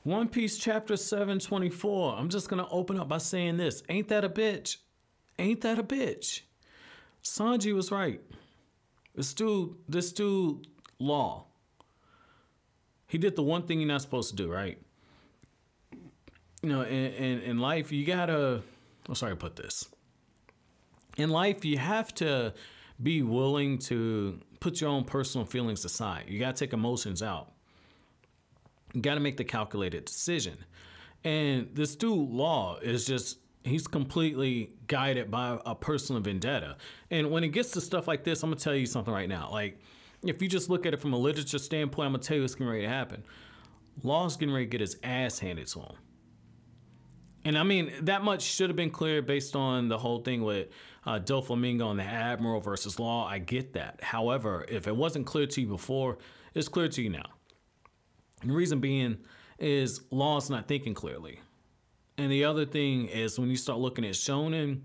One Piece chapter 724. I'm just gonna open up by saying this. Ain't that a bitch? Ain't that a bitch? Sanji was right. This dude, Law. He did the one thing you're not supposed to do, right? You know, in life, you gotta, I'm sorry to put this. In life, you have to be willing to put your own personal feelings aside. You gotta take emotions out. You gotta make the calculated decision. And this dude, Law, is just, he's completely guided by a personal vendetta. And when it gets to stuff like this, I'm gonna tell you something right now. Like, if you just look at it from a literature standpoint, I'm gonna tell you what's getting ready to happen. Law's getting ready to get his ass handed to him. And I mean, that much should have been clear based on the whole thing with Doflamingo and the Admiral versus Law. I get that. However, if it wasn't clear to you before, it's clear to you now. And the reason being is Law's not thinking clearly. And the other thing is when you start looking at shonen,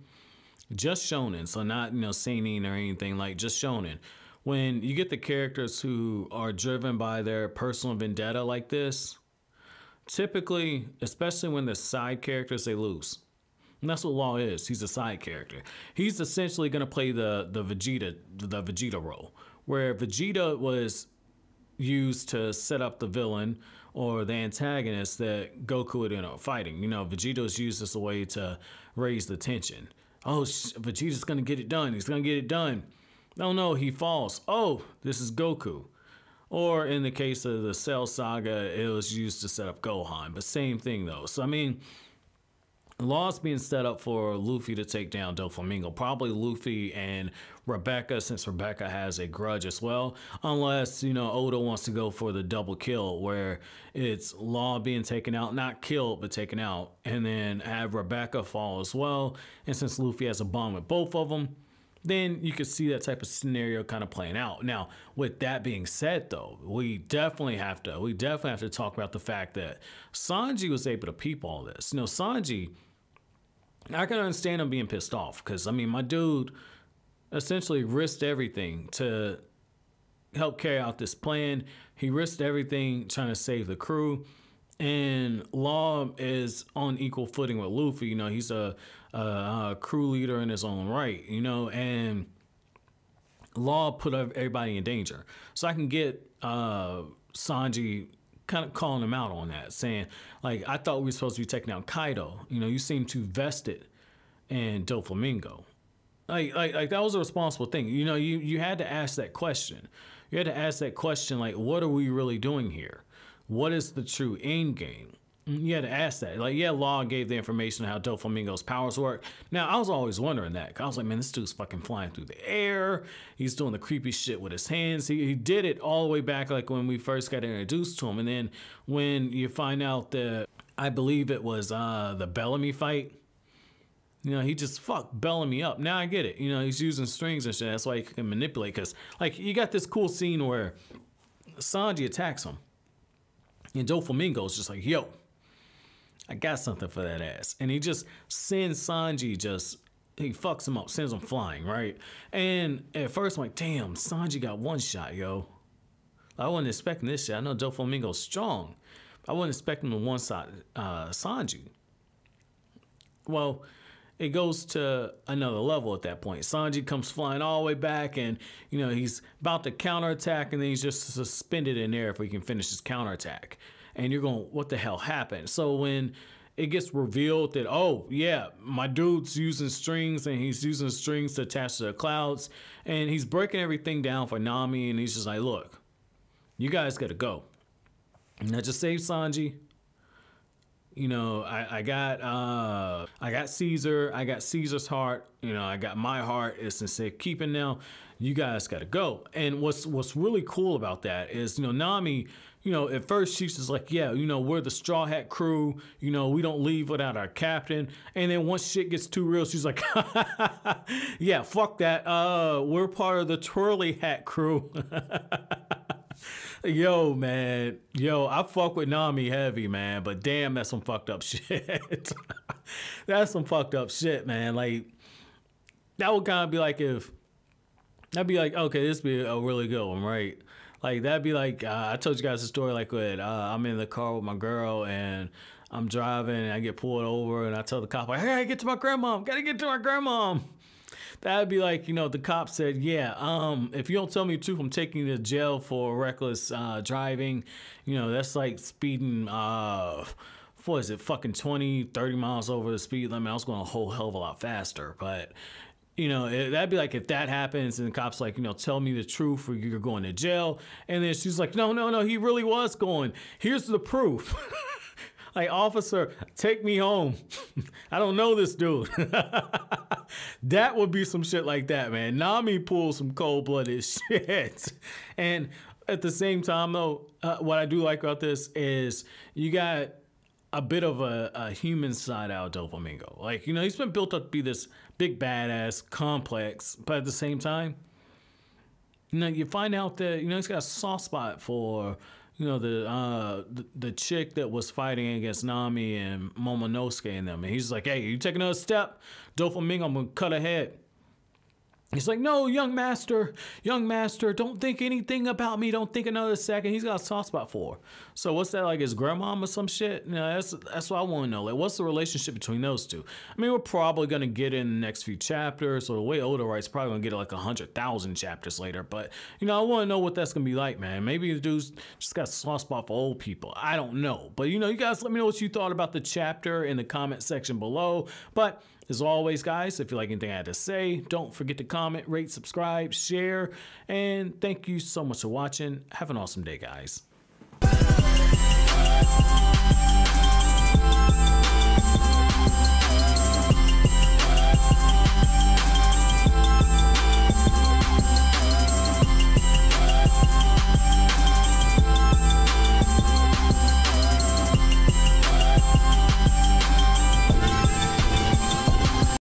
just shonen, so not, you know, seinen or anything, like just shonen. When you get the characters who are driven by their personal vendetta like this, typically, especially when they're side characters, they lose. And that's what Law is. He's a side character. He's essentially going to play the Vegeta role, where Vegeta was used to set up the villain or the antagonist that Goku would end up fighting. You know, Vegeta was used as a way to raise the tension. Oh, Vegeta's going to get it done. He's going to get it done. Oh no, he falls. Oh, this is Goku. Or in the case of the Cell Saga, it was used to set up Gohan. But same thing though. So I mean, Law's being set up for Luffy to take down Doflamingo. Probably Luffy and Rebecca, since Rebecca has a grudge as well. Unless, you know, Oda wants to go for the double kill where it's Law being taken out, not killed, but taken out. And then have Rebecca fall as well. And since Luffy has a bond with both of them, then you could see that type of scenario kind of playing out. Now, with that being said, though, we definitely have to talk about the fact that Sanji was able to peep all this. You know, Sanji, I can understand him being pissed off because, I mean, my dude essentially risked everything to help carry out this plan. He risked everything trying to save the crew. And Law is on equal footing with Luffy. You know, he's a crew leader in his own right, you know, and Law put everybody in danger. So I can get Sanji kind of calling him out on that, saying, like, I thought we were supposed to be taking out Kaido. You know, you seem too vested in Doflamingo. Like that was a responsible thing. You know, you had to ask that question. You had to ask that question, like, what are we really doing here? What is the true end game? You had to ask that. Like, yeah, Law gave the information on how Doflamingo's powers work. Now, I was always wondering that. I was like, man, this dude's fucking flying through the air. He's doing the creepy shit with his hands. He did it all the way back, like, when we first got introduced to him. And then when you find out that, I believe it was the Bellamy fight, you know, he just fucked Bellamy up. Now I get it. You know, he's using strings and shit. That's why he can manipulate. Because, like, you got this cool scene where Sanji attacks him. And Doflamingo's just like, yo, I got something for that ass. And he just sends Sanji, he fucks him up, sends him flying, right? And at first I'm like, damn, Sanji got one shot, yo. I wasn't expecting this shit. I know Doflamingo's strong. I wasn't expecting him to one-shot Sanji. Well, it goes to another level at that point. Sanji comes flying all the way back and, you know, he's about to counterattack and then he's just suspended in there if he can finish his counterattack. And you're going, what the hell happened? So when it gets revealed that, oh, yeah, my dude's using strings and he's using strings to attach to the clouds and he's breaking everything down for Nami and he's just like, look, you guys got to go. And I just saved Sanji. You know, I got Caesar. I got Caesar's heart. You know, I got my heart. It's in safekeeping now. You guys got to go. And what's really cool about that is, you know, Nami, you know, at first she's just like, yeah, you know, we're the Straw Hat crew. You know, we don't leave without our captain. And then once shit gets too real, she's like, yeah, fuck that. We're part of the Twirly Hat crew. Yo, man. Yo, I fuck with Nami heavy, man. But damn, that's some fucked up shit. That's some fucked up shit, man. Like, that would kind of be like if... I'd be like, okay, this would be a really good one, right? Like that'd be like I told you guys a story like when I'm in the car with my girl and I'm driving and I get pulled over and I tell the cop like, hey, I gotta get to my grandmom. Gotta get to my grandmom. That'd be like, you know, the cop said, yeah, if you don't tell me the truth, I'm taking you to jail for reckless driving. You know, that's like speeding, what is it, fucking 20, 30 miles over the speed limit. I was going a whole hell of a lot faster. But, you know, that'd be like if that happens and the cop's like, you know, tell me the truth or you're going to jail. And then she's like, no, he really was going. Here's the proof. Like, officer, take me home. I don't know this dude. That would be some shit like that, man. Nami pulls some cold-blooded shit. And at the same time, though, what I do like about this is you got a bit of a human side out of Doflamingo. Like, you know, he's been built up to be this big badass complex, but at the same time, you know, you find out that, you know, he's got a soft spot for... You know, the chick that was fighting against Nami and Momonosuke and them. And he's like, hey, you take another step, Doflamingo, I'm going to cut ahead. He's like, no, young master, don't think anything about me. Don't think another second. He's got a soft spot for her. So what's that, like his grandmom or some shit? You know, that's what I want to know. Like, what's the relationship between those two? I mean, we're probably going to get in the next few chapters. So the way Oda writes, probably going to get like 100,000 chapters later. But, you know, I want to know what that's going to be like, man. Maybe the dude's just got a soft spot for old people. I don't know. But, you know, you guys let me know what you thought about the chapter in the comment section below. But as always, guys, if you like anything I had to say, don't forget to comment, rate, subscribe, share, and thank you so much for watching. Have an awesome day, guys.